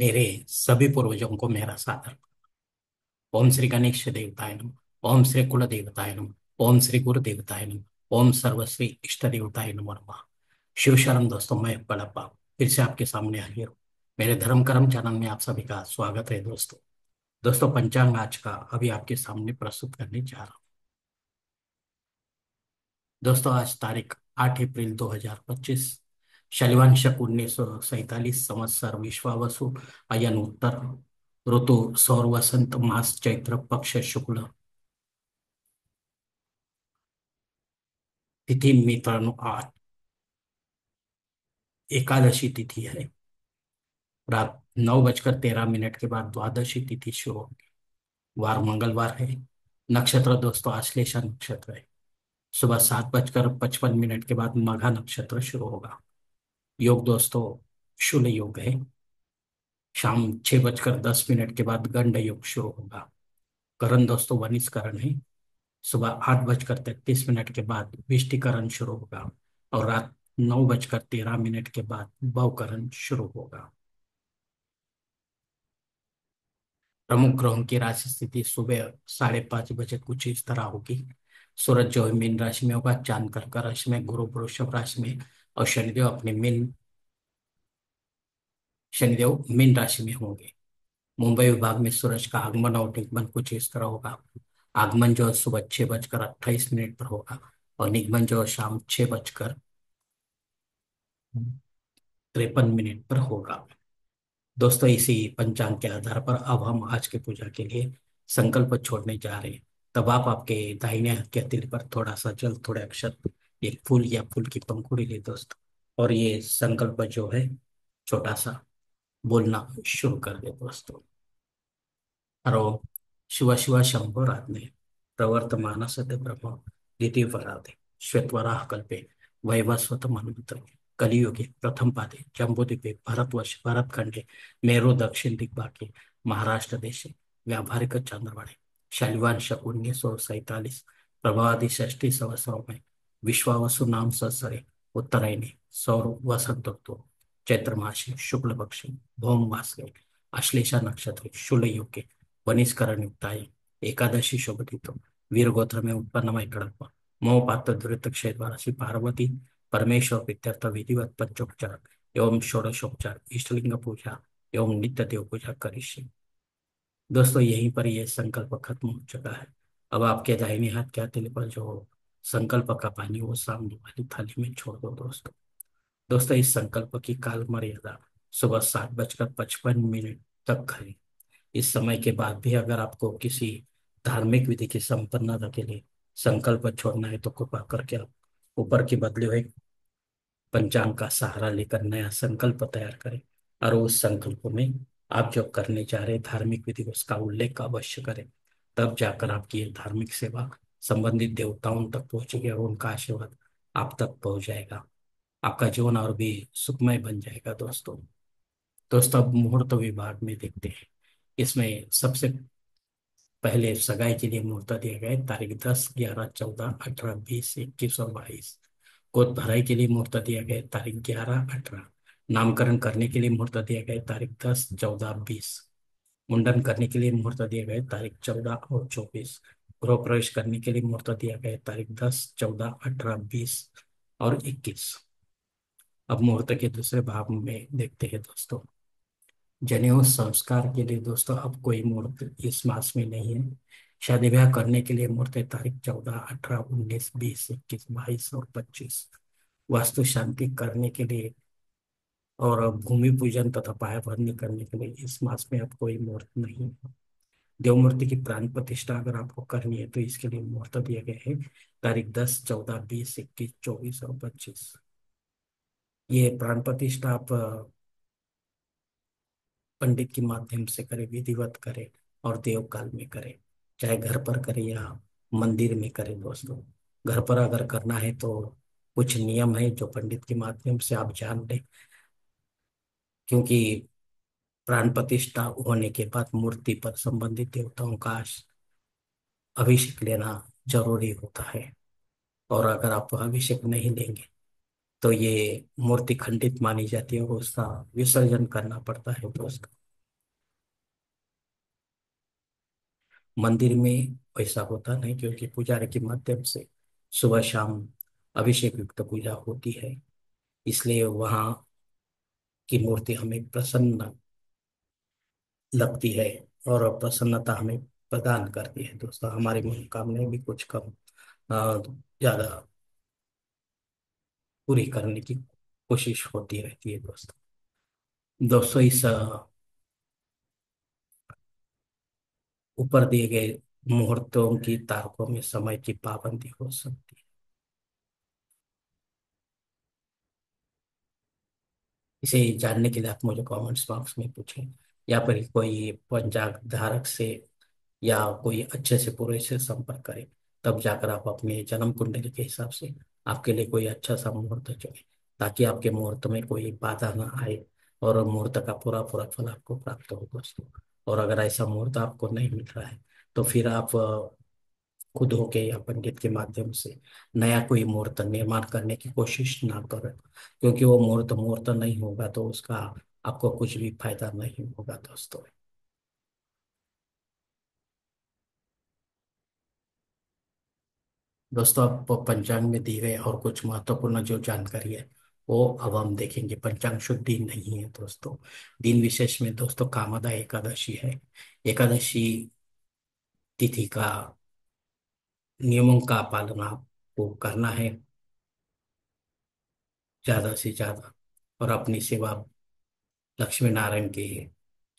मेरे सभी पूर्वजों को मेरा सादर। ओम श्री गणेश देवताय नमः। ओम श्री कुल देवताय नमः। ओम श्री गुरु देवताय नमः। ओम सर्वश्री इष्ट देवताय नमः। शिव शरण दोस्तों, मैं बड़प्पा फिर से आपके सामने हाजिर हूँ। मेरे धर्म कर्म चैनल में आप सभी का स्वागत है दोस्तों। दोस्तों, पंचांग आज का अभी आपके सामने प्रस्तुत करने जा रहा हूँ। दोस्तों, आज तारीख 8 अप्रैल 2025, शैलवान शक 1947, संवत्सर विश्वावसु, अयन उत्तर, ऋतु सौर वसंत, मास चैत्र, पक्ष शुक्ल, तिथि मित्रांनो आज एकादशी तिथि है। रात 9:13 के बाद द्वादशी तिथि शुरू होगी। वार मंगलवार है। नक्षत्र दोस्तों आश्लेषा नक्षत्र है। सुबह 7:55 के बाद मघा नक्षत्र शुरू होगा। योग दोस्तों शूल योग है। शाम 6:10 के बाद गंड योग शुरू होगा। करण दोस्तों वनिष्करण है। सुबह 8:33 के बाद विष्टिकरण शुरू होगा और रात 9:13 के बाद भवकरण शुरू होगा। प्रमुख ग्रहों की राशि स्थिति सुबह 5:30 कुछ इस तरह होगी। सूरज जो है मीन राशि में होगा, चांद कर्क राशि में, गुरु वृषभ राशि में और शनिदेव मीन राशि में होंगे। मुंबई विभाग में सूरज का आगमन और निगमन कुछ इस तरह होगा। आगमन जो है सुबह 6:28 पर होगा और निगमन जो है शाम 6:53 पर होगा। दोस्तों, इसी पंचांग के आधार पर अब हम आज की पूजा के लिए संकल्प छोड़ने जा रहे हैं। तब आप आपके दाहिने हाथ के तिल पर थोड़ा सा जल, थोड़े अक्षत, एक फूल या फूल की पंखुड़ी ले दोस्तों, और ये संकल्प जो है छोटा सा बोलना शुरू कर दे दोस्तों। हरो शिव शिव शंभोरात्मे प्रवर्तमान सत्य ब्रह्म द्वितीयपराधे श्वेतवराह कल्पे वैवस्वत मन्वंतरे कलियुगे प्रथम पादे जम्बूद्वीपे भारतवर्ष भारतखंडे मेरु दक्षिण दिग्भागे महाराष्ट्र देशे व्यावहारिक चंद्रवाड़े शालिवान शक 1947 प्रभावादि षष्ठी संवत्सरों में विश्वावसु नाम संवत्सरे उत्तरायणे सौर वसंत ऋतु चैत्र मासे शुक्ल पक्षे भौम मासे अश्लेषा नक्षत्र शूल योग के वनिष्करण युक्ताय एकादशी शोभतीतो वीर गोत्र में उत्पन्न कड़प मोह पात्र दुरित क्षेत्र श्री पार्वती परमेश्वर प्रीत्यर्थ विधिवत पंचोपचार एवं षोडशोपचार इष्टलिंग पूजा एवं नित्य देव पूजा करिष्ये। दोस्तों, यहीं पर यह संकल्प खत्म हो चुका है। अब आपके दाहिने हाथ के हथेली पर जो संकल्प का पानी वो सामने वाली थाली में छोड़ दो दोस्तों। दोस्तों, इस संकल्प की काल मर्यादा सुबह 7:55 तक है। इस समय के बाद भी अगर आपको किसी धार्मिक विधि की संपन्नता के लिए संकल्प छोड़ना है तो कृपा करके आप ऊपर की बदले हुए पंचांग का सहारा लेकर नया संकल्प तैयार करें और उस संकल्प में आप जो करने जा रहे धार्मिक विधि उसका उल्लेख अवश्य करें। तब जाकर आपकी ये धार्मिक सेवा संबंधित देवताओं तक पहुंचेगी और उनका आशीर्वाद आप तक पहुंच जाएगा। आपका जीवन और भी सुखमय बन जाएगा दोस्तों। दोस्तों, अब मुहूर्त विभाग में देखते हैं। इसमें सबसे पहले सगाई के लिए मुहूर्त दिया गया है तारीख 10, 11, 14, 18, 20, 21 और 22। गोद भराई के लिए मुहूर्त दिया गया है तारीख 11, 18। नामकरण करने के लिए मुहूर्त दिया गया है तारीख 10, 14, 20। मुंडन करने के लिए मुहूर्त दिया गया है तारीख 14 और 24। गृह प्रवेश करने के लिए मुहूर्त दिया गया है तारीख 10, 14, 18, 20 और 21। अब मुहूर्त के दूसरे भाग में देखते हैं दोस्तों। जनेऊ संस्कार के लिए दोस्तों अब कोई मुहूर्त इस मास में नहीं है। शादी ब्याह करने के लिए मुहूर्त है तारीख 14, 18, 19, 20, 21 और 25। वास्तु शांति करने के लिए और भूमि पूजन तथा पाया भरनी करने के लिए इस मास में अब कोई मुहूर्त नहीं है। देव मूर्ति की प्राण प्रतिष्ठा अगर आपको करनी है तो इसके लिए मुहूर्त दिए गए हैं तारीख 10, 14, 20, 21, 24 और 25। ये प्राण प्रतिष्ठा आप पंडित के माध्यम से करें, विधिवत करें और देव काल में करें। चाहे घर पर करें या मंदिर में करें दोस्तों। घर पर अगर करना है तो कुछ नियम है जो पंडित के माध्यम से आप जान लें, क्योंकि प्राण प्रतिष्ठा होने के बाद मूर्ति पर संबंधित देवताओं का अभिषेक लेना जरूरी होता है। और अगर आप अभिषेक नहीं लेंगे तो ये मूर्ति खंडित मानी जाती है और उसका विसर्जन करना पड़ता है दोस्तों। मंदिर में वैसा होता नहीं, क्योंकि पुजारी के माध्यम से सुबह शाम अभिषेक युक्त पूजा होती है। इसलिए वहाँ की मूर्ति हमें प्रसन्न लगती है और प्रसन्नता हमें प्रदान करती है दोस्तों। हमारी मनोकामनाएं भी कुछ कम ज्यादा पूरी करने की कोशिश होती रहती है दोस्तों। दोस्तों इस ऊपर दिए गए मुहूर्तों की तारकों में समय की पाबंदी हो सकती है। इसे जानने के लिए आप मुझे कमेंट्स बॉक्स में पूछें, या फिर कोई पंचांग धारक से या कोई अच्छे से पुरोहित से संपर्क करें। तब जाकर आप अपने जन्म कुंडली के हिसाब से आपके लिए कोई अच्छा सा मुहूर्त चुनें, ताकि आपके मुहूर्त में कोई बाधा ना आए और मुहूर्त का पूरा पूरा फल आपको प्राप्त हो दोस्तों। और अगर ऐसा मुहूर्त आपको नहीं मिल रहा है, तो फिर आप खुद होके या पंडित के माध्यम से नया कोई मुहूर्त निर्माण करने की कोशिश ना करें, क्योंकि वो मुहूर्त मुहूर्त नहीं होगा तो उसका आपको कुछ भी फायदा नहीं होगा दोस्तों। दोस्तों आप पंचांग में दी गई और कुछ महत्वपूर्ण जो जानकारी है वो अब हम देखेंगे। पंचांग शुद्ध दिन नहीं है दोस्तों। दिन विशेष में दोस्तों कामदा एकादशी है। एकादशी तिथि का नियमों का पालन आपको करना है ज्यादा से ज्यादा, और अपनी सेवा लक्ष्मी नारायण के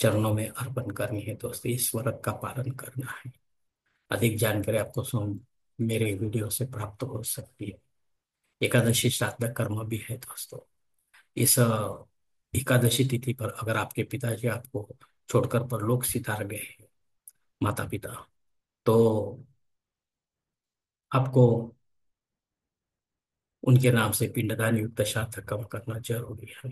चरणों में अर्पण करनी है दोस्तों। इस व्रत का पालन करना है। अधिक जानकारी आपको सुन मेरे वीडियो से प्राप्त हो सकती है। एकादशी श्राद्ध कर्म भी है दोस्तों। इस एकादशी तिथि पर अगर आपके पिताजी आपको छोड़कर परलोक सिधार गए हैं, माता पिता, तो आपको उनके नाम से पिंडदान युक्त श्राद्ध कर्म करना जरूरी है।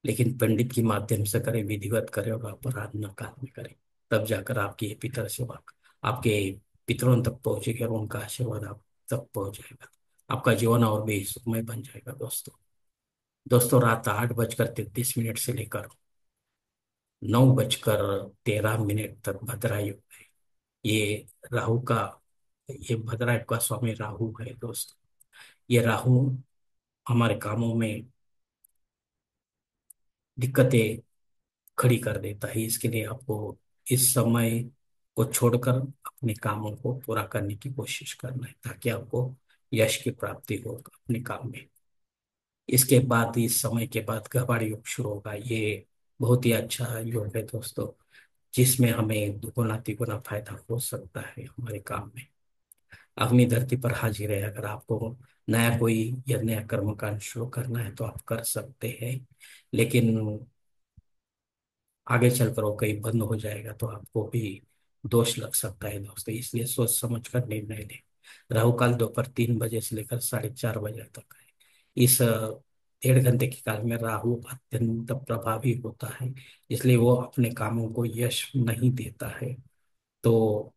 लेकिन पंडित के माध्यम से करें, विधिवत करें और अपराह्न काल में करें। तब जाकर आपकी ये पितर सेवा आपके पितरों तक पहुंचेगी और उनका आशीर्वाद आप तक पहुंच जाएगा। आपका जीवन और भी सुखमय बन जाएगा दोस्तों। दोस्तों रात 8:33 से लेकर 9:13 तक भद्रा युग है। ये राहु का ये भद्रा युग का स्वामी राहु है दोस्तों। ये राहु हमारे कामों में दिक्कतें खड़ी कर देता है। इसके लिए आपको इस समय को छोड़कर अपने कामों को पूरा करने की कोशिश करना है, ताकि आपको यश की प्राप्ति हो अपने काम में। इसके बाद इस समय के बाद गवार योग शुरू होगा। ये बहुत ही अच्छा योग है दोस्तों, जिसमें हमें दुगुना तिगुना फायदा हो सकता है हमारे काम में। अग्नि धरती पर हाजिर है। अगर आपको नया कोई या नया कर्मकांड शुरू करना है तो आप कर सकते हैं, लेकिन आगे चलकर वो कहीं बंद हो जाएगा तो आपको भी दोष लग सकता है दोस्तों। इसलिए सोच समझ कर निर्णय लें। राहु काल दोपहर 3 बजे से लेकर 4:30 बजे तक है। इस 1.5 घंटे के काल में राहु अत्यंत प्रभावी होता है, इसलिए वो अपने कामों को यश नहीं देता है। तो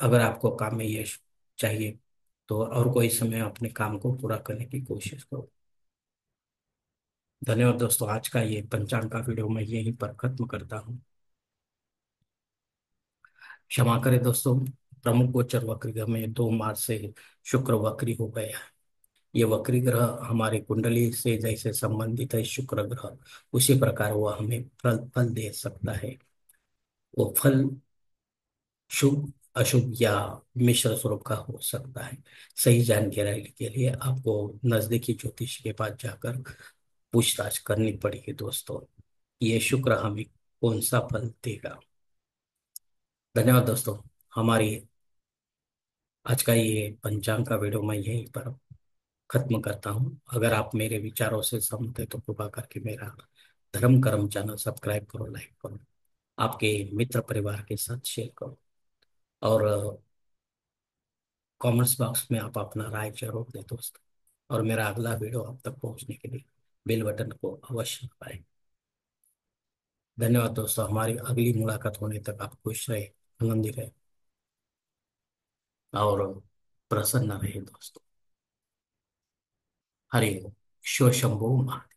अगर आपको काम में यश चाहिए तो और कोई समय अपने काम को पूरा करने की कोशिश करो। धन्यवाद दोस्तों। आज का ये पंचांग का वीडियो मैं यहीं पर खत्म करता हूँ। क्षमा करें दोस्तों। प्रमुख गोचर वक्र ग्रह में 2 मार्च से शुक्र वक्री हो गया है। ये वक्री ग्रह हमारी कुंडली से जैसे संबंधित है शुक्र ग्रह, उसी प्रकार वो हमें फल फल दे सकता है। वो फल शुभ अशुभ या मिश्र स्वरूप का हो सकता है। सही जानकारी के लिए आपको नजदीकी ज्योतिष के पास जाकर पूछताछ करनी पड़ेगी दोस्तों। ये शुक्र हमें कौन सा फल देगा। धन्यवाद दोस्तों। हमारी आज का ये पंचांग का वीडियो मैं यहीं पर खत्म करता हूँ। अगर आप मेरे विचारों से सहमत है तो कृपा करके मेरा धर्म कर्म चैनल सब्सक्राइब करो, लाइक करो, आपके मित्र परिवार के साथ शेयर करो, और कमेंट्स बॉक्स में आप अपना राय जरूर दें दोस्तों। और मेरा अगला वीडियो आप तक पहुंचने के लिए बेल बटन को अवश्य दबाएं। धन्यवाद दोस्तों। हमारी अगली मुलाकात होने तक आप खुश रहे, आनंदित रहे और प्रसन्न रहे दोस्तों। हरि ओम। शिव शंभो महादेव।